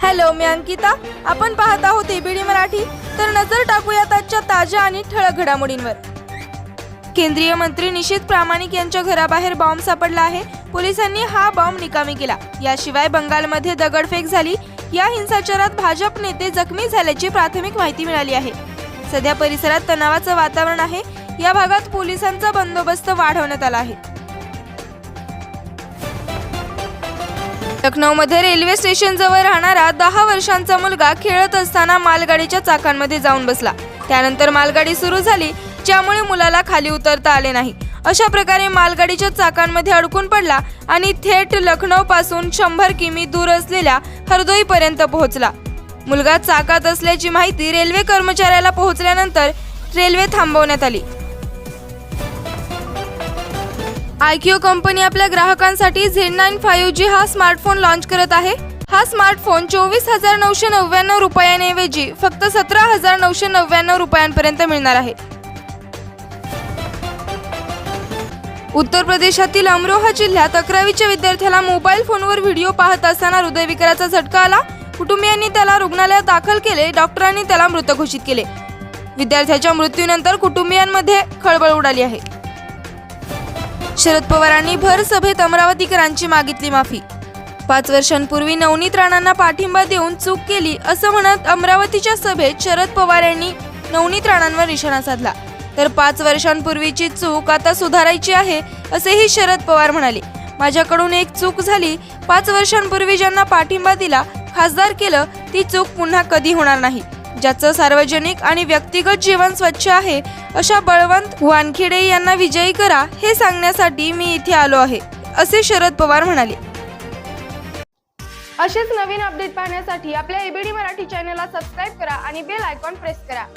Hello, मी अंकिता. आपण पाहत आहोत एबीडी मराठी. तर नजर टाकूयात आजच्या ताज्या आणि ठळक घडामोडींवर. केंद्रीय मंत्री निशित प्रामाणिक यांच्या घराबाहेर बॉम्ब सापडला आहे. पोलिसांनी हा बॉम्ब निकामी केला. याशिवाय बंगालमध्ये दगडफेक झाली. या हिंसाचारात भाजप नेते जखमी झाल्याची प्राथमिक माहिती मिळाली आहे. सध्या परिसरात तणावाचं वातावरण आहे. या भागात पोलिसांचा बंदोबस्त वाढवण्यात आला आहे. लखनौमध्ये रेल्वे स्टेशन जवळ राहणारा 10 वर्षांचा मुलगा खेळत असताना मालगाडीच्या चाकांमध्ये जाऊन बसला. त्यानंतर मालगाडी सुरू झाली, ज्यामुळे मुलाला खाली उतरता आले नाही. अशा प्रकारे मालगाडीच्या चाकांमध्ये अडकून पडला आणि थेट लखनौ पासून 100 किमी दूर असलेल्या हरदोई पर्यंत पोहोचला. मुलगा चाकात असल्याची माहिती रेल्वे कर्मचाऱ्याला पोहोचल्यानंतर रेल्वे थांबवण्यात आली. आयक्यू कंपनी आपल्या ग्राहकांसाठी Z9 5G हा स्मार्टफोन लॉन्च करत आहे. हा स्मार्टफोन 24,999 रुपयांऐवजी फक्त 17,999 रुपयांपर्यंत मिळणार आहे. उत्तर प्रदेशातील अमरोहा जिल्ह्यात 11वीच्या विद्यार्थ्याला मोबाईल फोनवर व्हिडिओ पाहत असताना हृदयविकाराचा झटका आला. कुटुंबियांनी त्याला रुग्णालयात दाखल केले. डॉक्टरांनी त्याला मृत घोषित केले. विद्यार्थ्याच्या मृत्यूनंतर कुटुंबियांमध्ये खळबळ उडाली आहे. शरद पवारांनी भर सभेत अमरावतीकरांची मागितली माफी. 5 वर्षांपूर्वी नवनीत राणांना पाठिंबा देऊन चूक केली असं म्हणत अमरावतीच्या सभेत शरद पवार यांनी नवनीत राणांवर निशाणा साधला. तर 5 वर्षांपूर्वीची चूक आता सुधारायची आहे असेही शरद पवार म्हणाले. माझ्याकडून एक चूक झाली. 5 वर्षांपूर्वी ज्यांना पाठिंबा दिला, खासदार केलं, ती चूक पुन्हा कधी होणार नाही. ज्याचं सार्वजनिक आणि व्यक्तिगत जीवन स्वच्छ आहे अशा बळवंत वानखेडे यांना विजयी करा हे सांगण्यासाठी मी इथे आलो आहे, असे शरद पवार म्हणाले. असेच नवीन अपडेट पाहण्यासाठी आपल्या एबीडी मराठी चॅनलला सबस्क्राईब करा आणि बेल आयकॉन प्रेस करा.